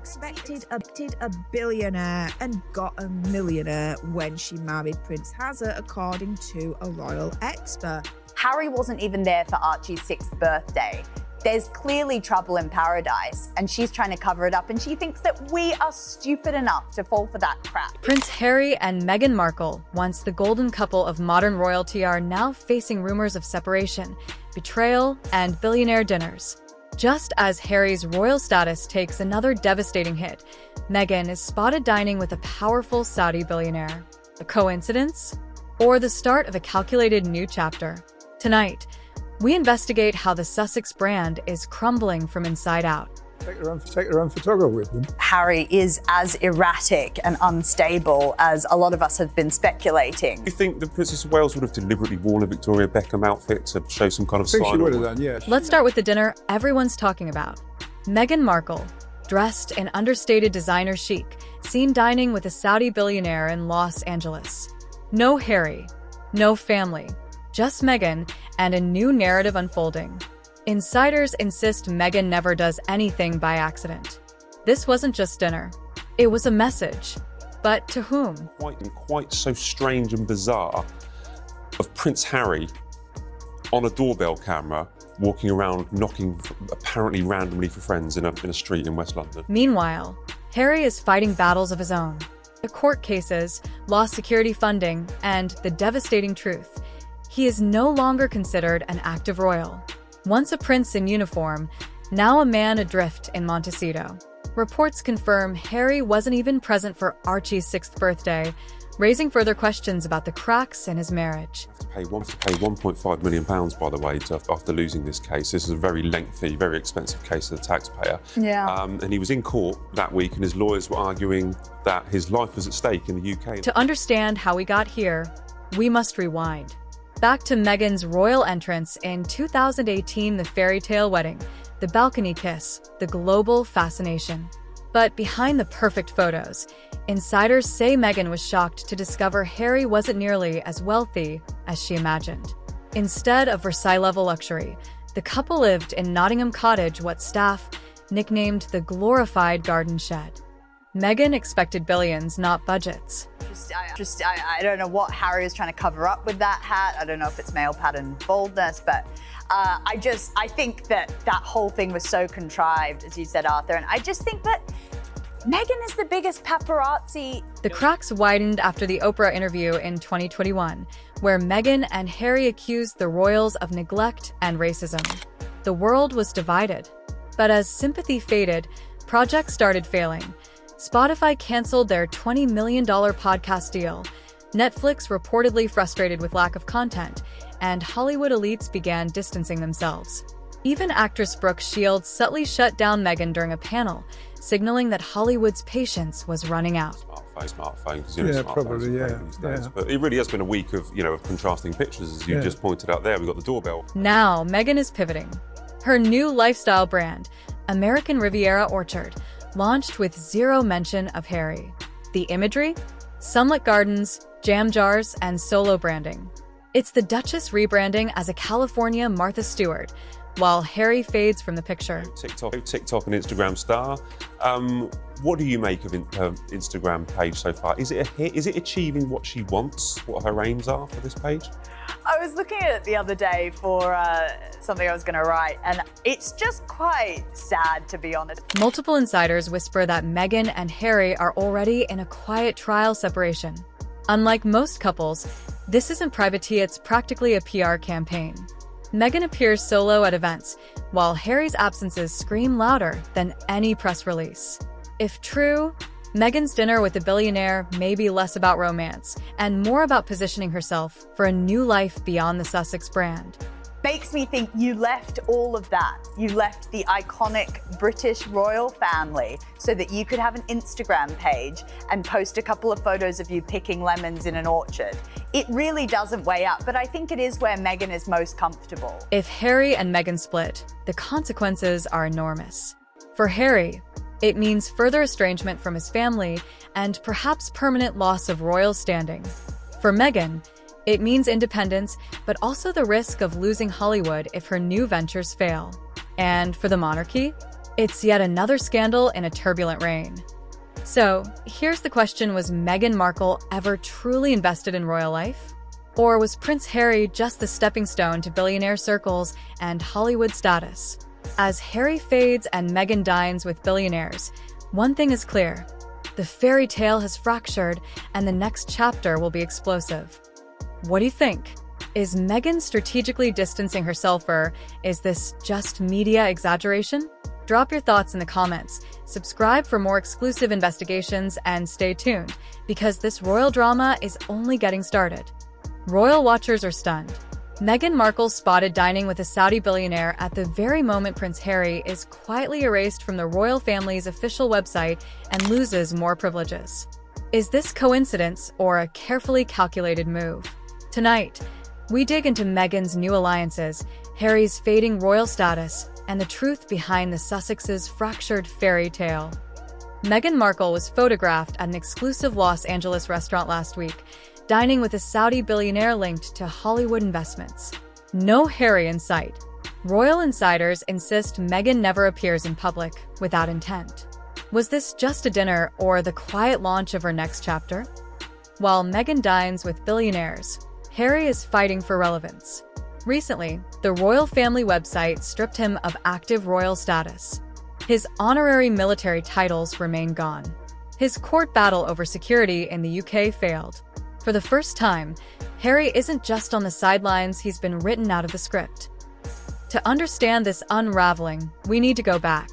expected a billionaire and got a millionaire when she married Prince Harry, according to a royal expert. Harry wasn't even there for Archie's 6th birthday. There's clearly trouble in paradise, and she's trying to cover it up, and she thinks that we are stupid enough to fall for that crap. Prince Harry and Meghan Markle, once the golden couple of modern royalty, are now facing rumors of separation, betrayal, and billionaire dinners. Just as Harry's royal status takes another devastating hit, Meghan is spotted dining with a powerful Saudi billionaire. A coincidence? Or the start of a calculated new chapter? Tonight, we investigate how the Sussex brand is crumbling from inside out. Take their own photographer with them. Harry is as erratic and unstable as a lot of us have been speculating. Do you think the Princess of Wales would have deliberately worn a Victoria Beckham outfit to show some kind of I think sign? she would have done, yes. Let's start with the dinner everyone's talking about. Meghan Markle, dressed in understated designer chic, seen dining with a Saudi billionaire in Los Angeles. No Harry, no family, just Meghan and a new narrative unfolding. Insiders insist Meghan never does anything by accident. This wasn't just dinner. It was a message. But to whom? Quite so strange and bizarre of Prince Harry on a doorbell camera walking around knocking apparently randomly for friends in a street in West London. Meanwhile, Harry is fighting battles of his own. The court cases, lost security funding, and the devastating truth. He is no longer considered an active royal. Once a prince in uniform, now a man adrift in Montecito. Reports confirm Harry wasn't even present for Archie's 6th birthday, raising further questions about the cracks in his marriage. To pay £1.5 million, by the way, after losing this case. This is a very lengthy, very expensive case to the taxpayer. Yeah. And he was in court that week, and his lawyers were arguing that his life was at stake in the UK. To understand how we got here, we must rewind. Back to Meghan's royal entrance in 2018, the fairy tale wedding, the balcony kiss, the global fascination. But behind the perfect photos, insiders say Meghan was shocked to discover Harry wasn't nearly as wealthy as she imagined. Instead of Versailles-level luxury, the couple lived in Nottingham Cottage, what staff nicknamed the glorified garden shed. Meghan expected billions, not budgets. I don't know what Harry was trying to cover up with that hat. I don't know if it's male pattern baldness, but I think that whole thing was so contrived, as you said, Arthur, and I just think that Meghan is the biggest paparazzi. The cracks widened after the Oprah interview in 2021, where Meghan and Harry accused the royals of neglect and racism. The world was divided. But as sympathy faded, projects started failing. Spotify canceled their $20 million podcast deal, Netflix reportedly frustrated with lack of content, and Hollywood elites began distancing themselves. Even actress Brooke Shields subtly shut down Meghan during a panel, signaling that Hollywood's patience was running out. Smartphone, because Yeah, smartphones probably, are yeah, these days. yeah. But it really has been a week of contrasting pictures, as you just pointed out there. We've got the doorbell. Now, Meghan is pivoting. Her new lifestyle brand, American Riviera Orchard, launched with zero mention of Harry. The imagery? Sunlit gardens, jam jars, and solo branding. It's the Duchess rebranding as a California Martha Stewart, while Harry fades from the picture. TikTok and Instagram star. What do you make of her Instagram page so far? Is it a hit? Is it achieving what she wants? What her aims are for this page? I was looking at it the other day for something I was going to write, and it's just quite sad, to be honest. Multiple insiders whisper that Meghan and Harry are already in a quiet trial separation. Unlike most couples, this isn't privateer, it's practically a PR campaign. Meghan appears solo at events, while Harry's absences scream louder than any press release. If true, Meghan's dinner with the billionaire may be less about romance and more about positioning herself for a new life beyond the Sussex brand. Makes me think you left all of that. You left the iconic British royal family so that you could have an Instagram page and post a couple of photos of you picking lemons in an orchard. It really doesn't weigh up, but I think it is where Meghan is most comfortable. If Harry and Meghan split, the consequences are enormous. For Harry, it means further estrangement from his family and perhaps permanent loss of royal standing. For Meghan, it means independence, but also the risk of losing Hollywood if her new ventures fail. And for the monarchy, It's yet another scandal in a turbulent reign. So, here's the question: was Meghan Markle ever truly invested in royal life? Or was Prince Harry just the stepping stone to billionaire circles and Hollywood status? As Harry fades and Meghan dines with billionaires, one thing is clear: the fairy tale has fractured and the next chapter will be explosive. What do you think? Is Meghan strategically distancing herself, or is this just media exaggeration? Drop your thoughts in the comments, subscribe for more exclusive investigations, and stay tuned, because this royal drama is only getting started. Royal watchers are stunned. Meghan Markle spotted dining with a Saudi billionaire at the very moment Prince Harry is quietly erased from the royal family's official website and loses more privileges. Is this coincidence or a carefully calculated move? Tonight, we dig into Meghan's new alliances, Harry's fading royal status, and the truth behind the Sussexes' fractured fairy tale. Meghan Markle was photographed at an exclusive Los Angeles restaurant last week, dining with a Saudi billionaire linked to Hollywood investments. No Harry in sight. Royal insiders insist Meghan never appears in public without intent. Was this just a dinner or the quiet launch of her next chapter? While Meghan dines with billionaires, Harry is fighting for relevance. Recently, the royal family website stripped him of active royal status. His honorary military titles remain gone. His court battle over security in the UK failed. For the first time, Harry isn't just on the sidelines, he's been written out of the script. To understand this unraveling, we need to go back.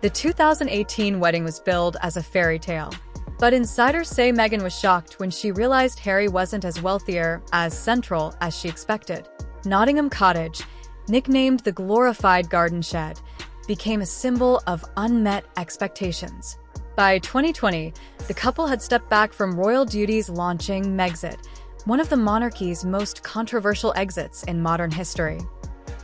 The 2018 wedding was billed as a fairy tale. But insiders say Meghan was shocked when she realized Harry wasn't as wealthier, as central as she expected. Nottingham Cottage, nicknamed the glorified garden shed, became a symbol of unmet expectations. By 2020, the couple had stepped back from royal duties, launching Megxit, one of the monarchy's most controversial exits in modern history.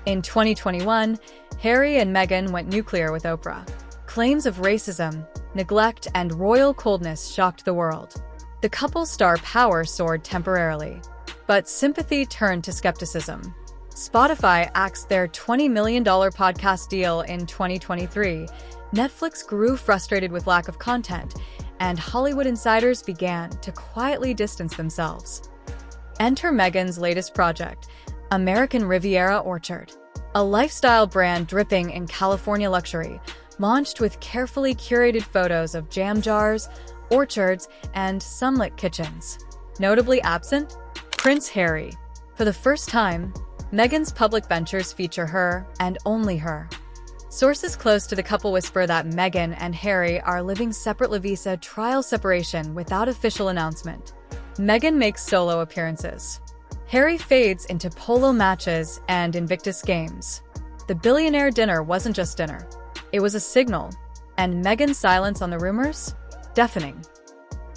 In 2021, Harry and Meghan went nuclear with Oprah. Claims of racism, neglect, and royal coldness shocked the world. The couple's star power soared temporarily, but sympathy turned to skepticism. Spotify axed their $20 million podcast deal in 2023. Netflix grew frustrated with lack of content, and Hollywood insiders began to quietly distance themselves. Enter Meghan's latest project, American Riviera Orchard, a lifestyle brand dripping in California luxury, launched with carefully curated photos of jam jars, orchards, and sunlit kitchens. Notably absent, Prince Harry. For the first time, Meghan's public ventures feature her, and only her. Sources close to the couple whisper that Meghan and Harry are living separate La Visa trial separation without official announcement. Meghan makes solo appearances. Harry fades into polo matches and Invictus games. The billionaire dinner wasn't just dinner. It was a signal, and Meghan's silence on the rumors? Deafening.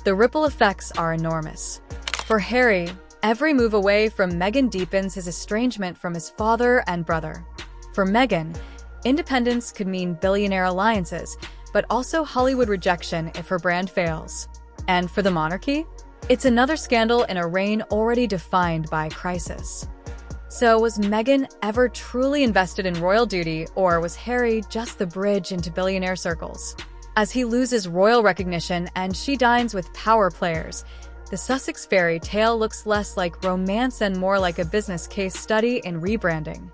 The ripple effects are enormous. For Harry, every move away from Meghan deepens his estrangement from his father and brother. For Meghan, independence could mean billionaire alliances, but also Hollywood rejection if her brand fails. And for the monarchy, it's another scandal in a reign already defined by crisis. So was Meghan ever truly invested in royal duty, or was Harry just the bridge into billionaire circles? As he loses royal recognition and she dines with power players, the Sussex fairy tale looks less like romance and more like a business case study in rebranding.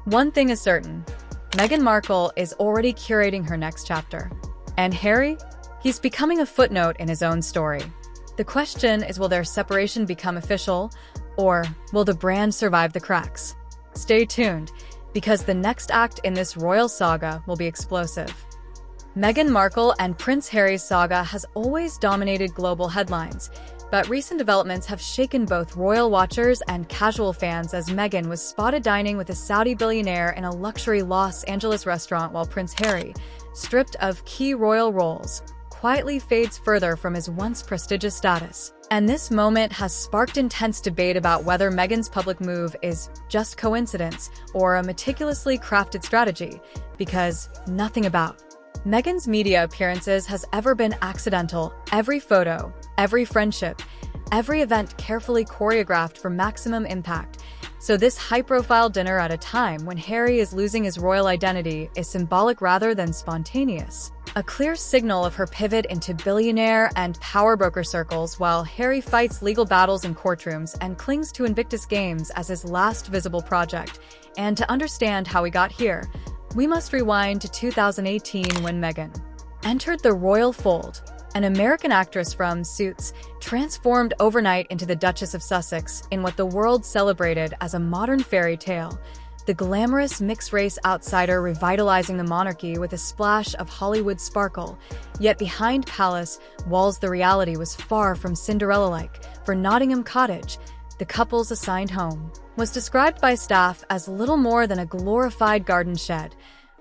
One thing is certain, Meghan Markle is already curating her next chapter. And Harry? He's becoming a footnote in his own story. The question is, will their separation become official, or will the brand survive the cracks? Stay tuned, because the next act in this royal saga will be explosive. Meghan Markle and Prince Harry's saga has always dominated global headlines, but recent developments have shaken both royal watchers and casual fans, as Meghan was spotted dining with a Saudi billionaire in a luxury Los Angeles restaurant, while Prince Harry, stripped of key royal roles, quietly fades further from his once prestigious status. And this moment has sparked intense debate about whether Meghan's public move is just coincidence or a meticulously crafted strategy, because nothing about Meghan's media appearances has ever been accidental. Every photo, every friendship, every event carefully choreographed for maximum impact. So this high-profile dinner at a time when Harry is losing his royal identity is symbolic rather than spontaneous. A clear signal of her pivot into billionaire and power broker circles while Harry fights legal battles in courtrooms and clings to Invictus Games as his last visible project. And to understand how we got here, we must rewind to 2018 when Meghan entered the royal fold. An American actress from Suits transformed overnight into the Duchess of Sussex in what the world celebrated as a modern fairy tale. The glamorous mixed-race outsider revitalizing the monarchy with a splash of Hollywood sparkle. Yet behind palace walls, the reality was far from Cinderella-like. For Nottingham Cottage, the couple's assigned home was described by staff as little more than a glorified garden shed,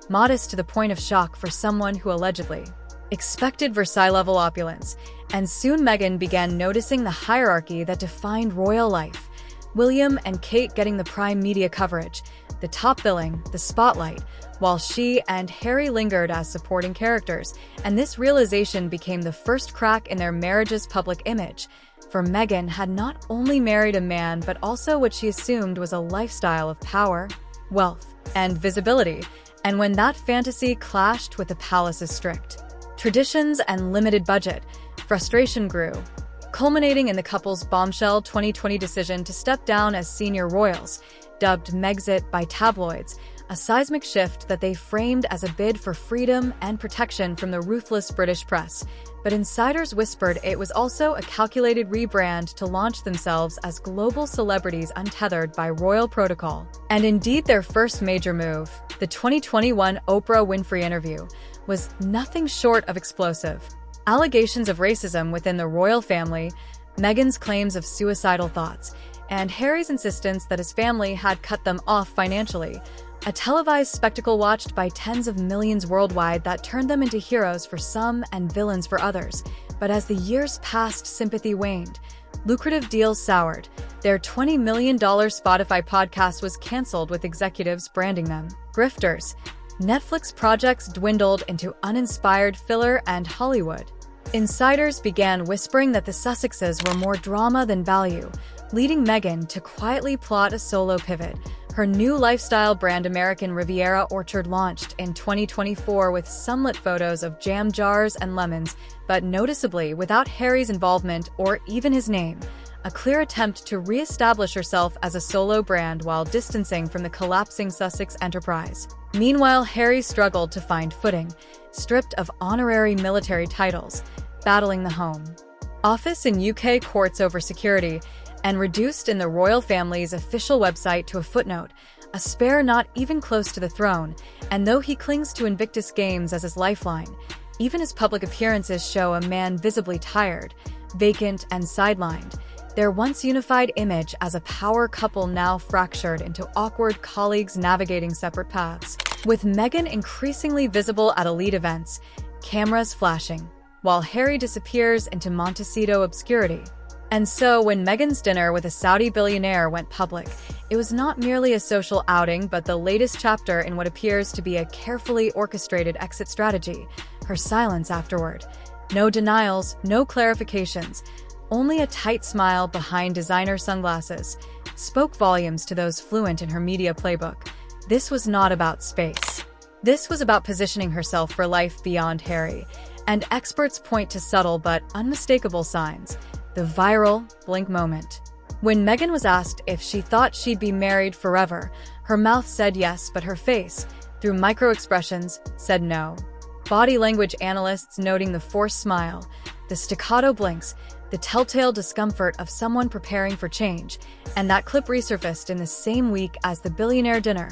modest to the point of shock for someone who allegedly expected Versailles-level opulence. And soon Meghan began noticing the hierarchy that defined royal life. William and Kate getting the prime media coverage, the top billing, the spotlight, while she and Harry lingered as supporting characters. And this realization became the first crack in their marriage's public image. For Meghan had not only married a man but also what she assumed was a lifestyle of power, wealth, and visibility. And when that fantasy clashed with the palace's strict traditions and limited budget, frustration grew, culminating in the couple's bombshell 2020 decision to step down as senior royals, dubbed Megxit by tabloids, a seismic shift that they framed as a bid for freedom and protection from the ruthless British press. But insiders whispered it was also a calculated rebrand to launch themselves as global celebrities untethered by royal protocol. And indeed, their first major move, the 2021 Oprah Winfrey interview, was nothing short of explosive. Allegations of racism within the royal family, Meghan's claims of suicidal thoughts, and Harry's insistence that his family had cut them off financially. A televised spectacle watched by tens of millions worldwide that turned them into heroes for some and villains for others. But as the years passed, sympathy waned. Lucrative deals soured. Their $20 million Spotify podcast was canceled with executives branding them grifters. Netflix projects dwindled into uninspired filler, and Hollywood insiders began whispering that the Sussexes were more drama than value, leading Meghan to quietly plot a solo pivot. Her new lifestyle brand American Riviera Orchard launched in 2024 with sunlit photos of jam jars and lemons, but noticeably without Harry's involvement or even his name. A clear attempt to re-establish herself as a solo brand while distancing from the collapsing Sussex enterprise. Meanwhile, Harry struggled to find footing, stripped of honorary military titles, battling the Home Office in UK courts over security, and reduced in the royal family's official website to a footnote, a spare not even close to the throne. And though he clings to Invictus Games as his lifeline, even his public appearances show a man visibly tired, vacant, and sidelined. Their once unified image as a power couple now fractured into awkward colleagues navigating separate paths. With Meghan increasingly visible at elite events, cameras flashing, while Harry disappears into Montecito obscurity. And so, when Meghan's dinner with a Saudi billionaire went public, it was not merely a social outing but the latest chapter in what appears to be a carefully orchestrated exit strategy. Her silence afterward. No denials, no clarifications, only a tight smile behind designer sunglasses, spoke volumes to those fluent in her media playbook. This was not about space. This was about positioning herself for life beyond Harry. And experts point to subtle but unmistakable signs. The viral blink moment. When Meghan was asked if she thought she'd be married forever, her mouth said yes, but her face, through micro-expressions, said no. Body language analysts noting the forced smile, the staccato blinks, the telltale discomfort of someone preparing for change. And that clip resurfaced in the same week as the billionaire dinner,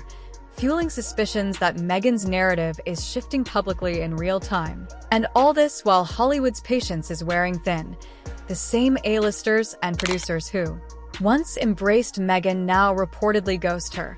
fueling suspicions that Meghan's narrative is shifting publicly in real time. And all this while Hollywood's patience is wearing thin. The same A-listers and producers who once embraced Meghan now reportedly ghost her,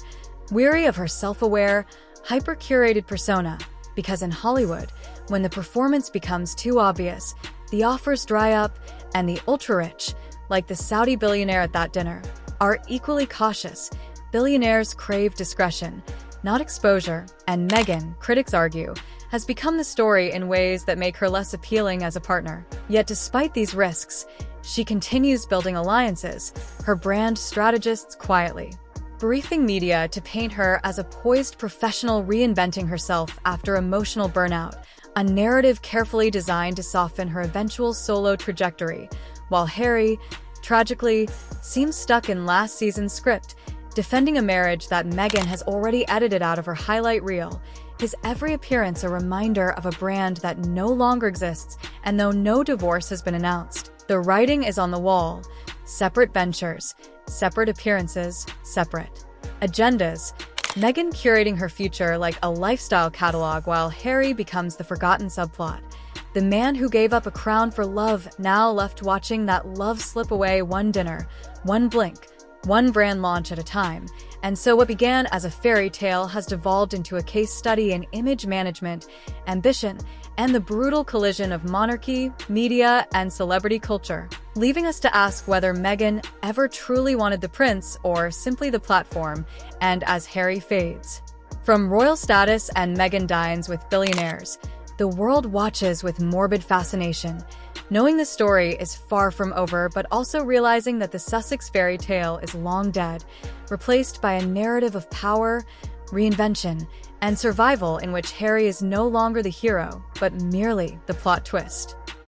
weary of her self-aware, hyper-curated persona. Because in Hollywood, when the performance becomes too obvious, the offers dry up, and the ultra-rich, like the Saudi billionaire at that dinner, are equally cautious. Billionaires crave discretion, not exposure, and Meghan, critics argue, has become the story in ways that make her less appealing as a partner. Yet despite these risks, she continues building alliances, her brand strategists quietly briefing media to paint her as a poised professional reinventing herself after emotional burnout, a narrative carefully designed to soften her eventual solo trajectory, while Harry, tragically, seems stuck in last season's script, defending a marriage that Meghan has already edited out of her highlight reel, his every appearance a reminder of a brand that no longer exists, and though no divorce has been announced, the writing is on the wall. Separate ventures, separate appearances, separate agendas. Meghan curating her future like a lifestyle catalog while Harry becomes the forgotten subplot. The man who gave up a crown for love now left watching that love slip away one dinner, one blink, one brand launch at a time. And so what began as a fairy tale has devolved into a case study in image management, ambition, and the brutal collision of monarchy, media, and celebrity culture, leaving us to ask whether Meghan ever truly wanted the prince or simply the platform, and as Harry fades. From royal status and Meghan dines with billionaires, the world watches with morbid fascination, knowing the story is far from over, but also realizing that the Sussex fairy tale is long dead, replaced by a narrative of power, reinvention, and survival in which Harry is no longer the hero, but merely the plot twist.